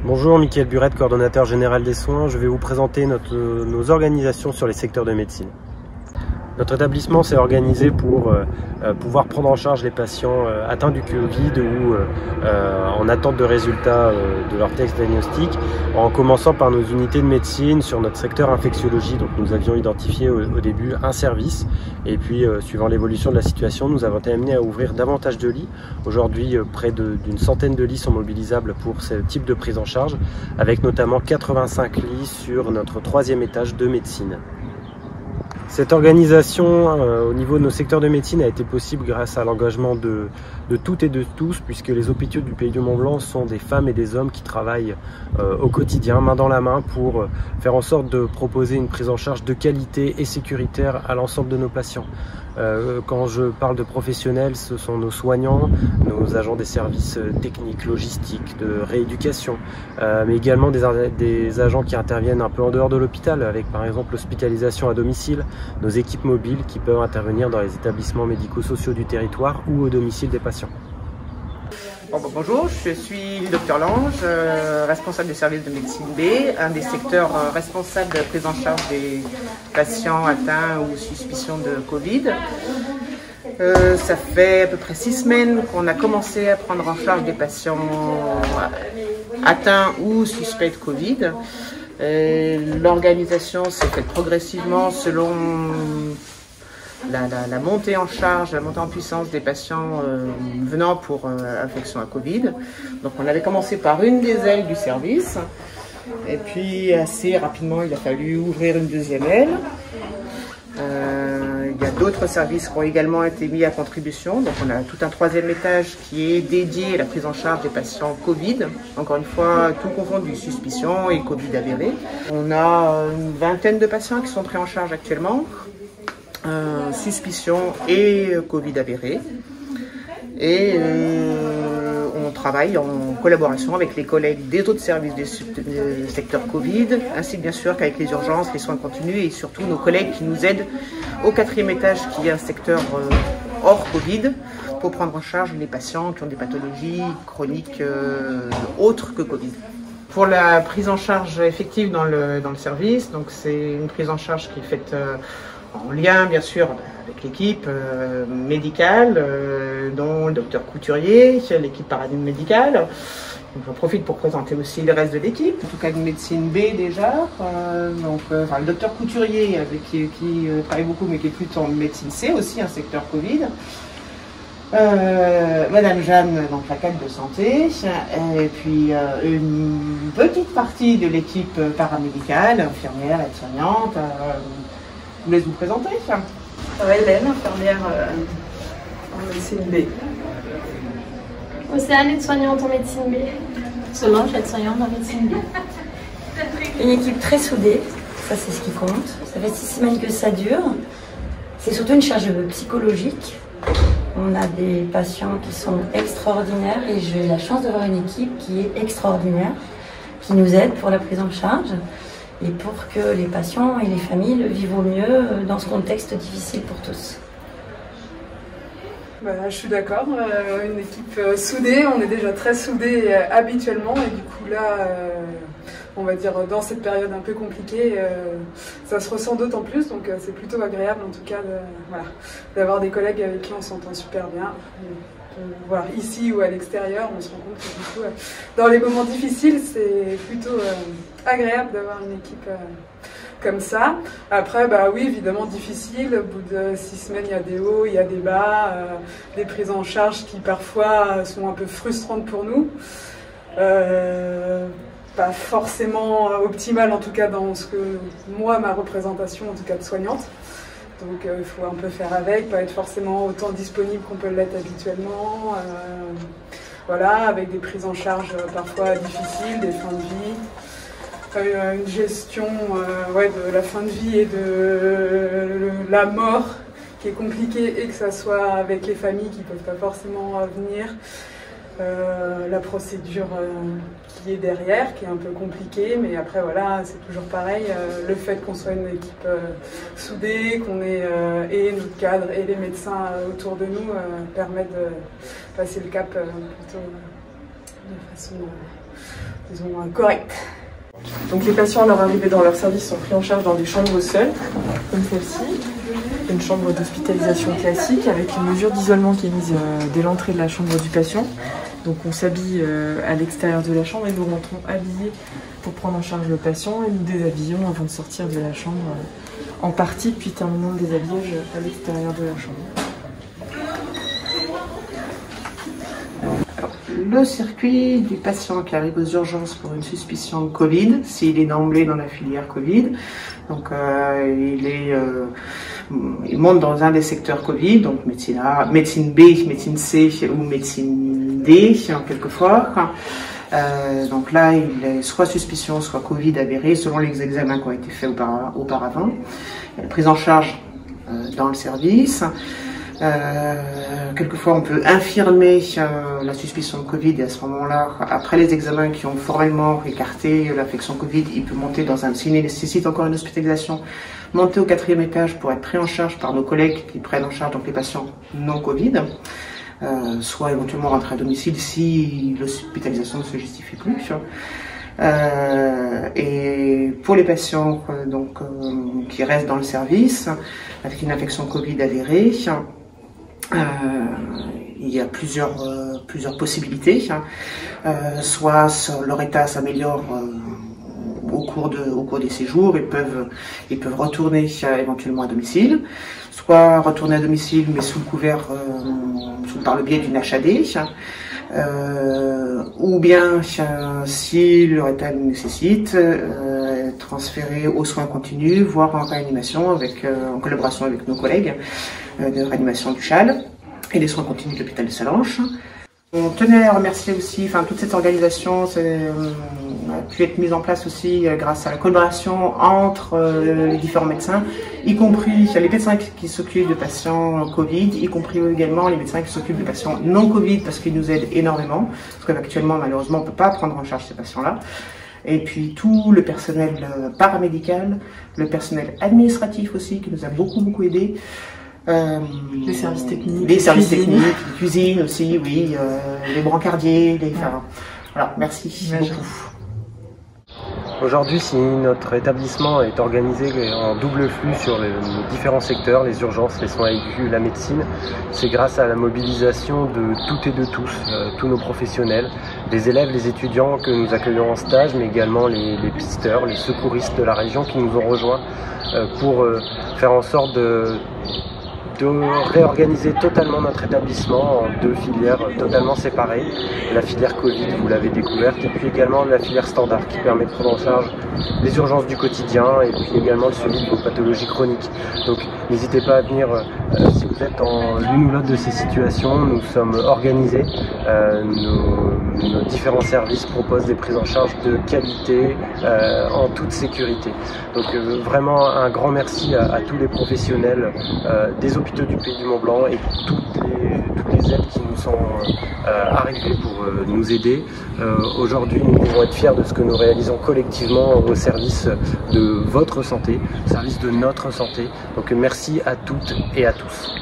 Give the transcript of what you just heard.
Bonjour, Michael Burette, coordonnateur général des soins. Je vais vous présenter nos organisations sur les secteurs de médecine. Notre établissement s'est organisé pour pouvoir prendre en charge les patients atteints du Covid ou en attente de résultats de leur test diagnostic, en commençant par nos unités de médecine sur notre secteur infectiologie. Donc nous avions identifié au début un service et puis suivant l'évolution de la situation, nous avons été amenés à ouvrir davantage de lits. Aujourd'hui, près d'une centaine de lits sont mobilisables pour ce type de prise en charge, avec notamment 85 lits sur notre 3e étage de médecine. Cette organisation au niveau de nos secteurs de médecine a été possible grâce à l'engagement de toutes et de tous, puisque les hôpitaux du Pays du Mont-Blanc sont des femmes et des hommes qui travaillent au quotidien, main dans la main, pour faire en sorte de proposer une prise en charge de qualité et sécuritaire à l'ensemble de nos patients. Quand je parle de professionnels, ce sont nos soignants, nos agents des services techniques, logistiques, de rééducation, mais également des agents qui interviennent un peu en dehors de l'hôpital, avec par exemple l'hospitalisation à domicile, nos équipes mobiles qui peuvent intervenir dans les établissements médico-sociaux du territoire ou au domicile des patients. Bonjour, je suis le Dr Lange, responsable du service de médecine B, un des secteurs responsables de la prise en charge des patients atteints ou suspicion de Covid. Ça fait à peu près 6 semaines qu'on a commencé à prendre en charge des patients atteints ou suspects de Covid. L'organisation s'est faite progressivement selon la montée en charge, la montée en puissance des patients venant pour infection à Covid. Donc on avait commencé par une des ailes du service et puis assez rapidement il a fallu ouvrir une 2e aile. Il y a d'autres services qui ont également été mis à contribution. Donc on a tout un 3e étage qui est dédié à la prise en charge des patients Covid. Encore une fois, tout confondu, suspicion et Covid avéré. On a une vingtaine de patients qui sont pris en charge actuellement. Suspicion et Covid avéré. Et on travaille en collaboration avec les collègues des autres services du secteur Covid, ainsi bien sûr qu'avec les urgences, les soins continus et surtout nos collègues qui nous aident au 4e étage qui est un secteur hors Covid pour prendre en charge les patients qui ont des pathologies chroniques autres que Covid. Pour la prise en charge effective dans le service, donc c'est une prise en charge qui est faite en lien bien sûr avec l'équipe médicale, dont le docteur Couturier, l'équipe paramédicale. Donc j'en profite pour présenter aussi le reste de l'équipe, en tout cas de médecine B déjà. Le docteur Couturier qui travaille beaucoup mais qui est plutôt en médecine C aussi, un secteur Covid. Madame Jeanne, donc la cadre de santé, et puis une petite partie de l'équipe paramédicale, infirmière, aide-soignante. Je vous laisse vous présenter. Ça va, Hélène, infirmière en médecine B. Océane, aide-soignante en médecine B. Solange, aide-soignante en médecine B. Une équipe très soudée, ça c'est ce qui compte. Ça fait 6 semaines que ça dure. C'est surtout une charge psychologique. On a des patients qui sont extraordinaires et j'ai la chance d'avoir une équipe qui est extraordinaire, qui nous aide pour la prise en charge et pour que les patients et les familles le vivent au mieux dans ce contexte difficile pour tous. Je suis d'accord, une équipe soudée, on est déjà très soudés habituellement et du coup là, on va dire dans cette période un peu compliquée, ça se ressent d'autant plus, donc c'est plutôt agréable en tout cas d'avoir des collègues avec qui on s'entend super bien. Voilà, ici ou à l'extérieur, on se rend compte que du coup, dans les moments difficiles, c'est plutôt agréable d'avoir une équipe comme ça. Après, oui, évidemment difficile. Au bout de 6 semaines, il y a des hauts, il y a des bas, des prises en charge qui parfois sont un peu frustrantes pour nous. Pas forcément optimales, en tout cas dans ce que moi, ma représentation, en tout cas de soignante. Donc il faut un peu faire avec, pas être forcément autant disponible qu'on peut l'être habituellement. Voilà, avec des prises en charge parfois difficiles, des fins de vie. une gestion de la fin de vie et de la mort qui est compliquée, et que ça soit avec les familles qui ne peuvent pas forcément venir. La procédure qui est derrière, qui est un peu compliquée, mais après voilà, c'est toujours pareil, le fait qu'on soit une équipe soudée, qu'on ait et notre cadre et les médecins autour de nous permet de passer le cap plutôt de façon, disons, correcte. Donc les patients à leur arrivée dans leur service sont pris en charge dans des chambres seules, comme celle-ci. Une chambre d'hospitalisation classique avec une mesure d'isolement qui est mise dès l'entrée de la chambre du patient. Donc on s'habille à l'extérieur de la chambre et nous rentrons habillés pour prendre en charge le patient et nous déshabillons avant de sortir de la chambre en partie, puis terminons le déshabillage à l'extérieur de la chambre. Alors, le circuit du patient qui arrive aux urgences pour une suspicion de Covid, s'il est d'emblée dans la filière Covid, donc il monte dans un des secteurs Covid, donc médecine A, médecine B, médecine C ou médecine D, quelquefois. Donc là, il est soit suspicion, soit Covid avéré, selon les examens qui ont été faits auparavant. Il y a la prise en charge dans le service. Quelquefois, on peut infirmer la suspicion de Covid et à ce moment-là, après les examens qui ont formellement écarté l'infection Covid, il peut monter dans un, s'il nécessite encore une hospitalisation, monter au 4e étage pour être pris en charge par nos collègues qui prennent en charge donc les patients non Covid, soit éventuellement rentrer à domicile si l'hospitalisation ne se justifie plus. Et pour les patients qui restent dans le service avec une infection Covid avérée, il y a plusieurs possibilités. Soit leur état s'améliore au cours des séjours, ils peuvent retourner éventuellement à domicile, soit retourner à domicile mais sous le couvert, par le biais d'une HAD, ou bien si leur état le nécessite, transférer aux soins continus, voire en réanimation en collaboration avec nos collègues de réanimation du CHAL et des soins continus de l'hôpital de Sallanches. On tenait à remercier aussi, toute cette organisation a pu être mise en place aussi grâce à la collaboration entre les différents médecins, y compris les médecins qui s'occupent de patients Covid, y compris également les médecins qui s'occupent de patients non Covid, parce qu'ils nous aident énormément, parce qu'actuellement malheureusement on ne peut pas prendre en charge ces patients-là. Et puis tout le personnel paramédical, le personnel administratif aussi, qui nous a beaucoup aidé. Les services techniques, les cuisines aussi, oui, les brancardiers, voilà, merci beaucoup. Aujourd'hui, si notre établissement est organisé en double flux sur les différents secteurs, les urgences, les soins aigus, la médecine, c'est grâce à la mobilisation de toutes et de tous, tous nos professionnels, les élèves, les étudiants que nous accueillons en stage, mais également les pisteurs, les secouristes de la région qui nous ont rejoints pour faire en sorte de réorganiser totalement notre établissement en 2 filières totalement séparées. La filière Covid, vous l'avez découverte, et puis également la filière standard qui permet de prendre en charge les urgences du quotidien et puis également le suivi de vos pathologies chroniques. Donc n'hésitez pas à venir si vous êtes en l'une ou l'autre de ces situations. Nous sommes organisés, nos différents services proposent des prises en charge de qualité en toute sécurité. Donc vraiment un grand merci à tous les professionnels des hôpitaux du Pays du Mont-Blanc et toutes les aides qui nous sont arrivées pour nous aider. Aujourd'hui, nous pouvons être fiers de ce que nous réalisons collectivement au service de votre santé, au service de notre santé. Donc merci à toutes et à tous.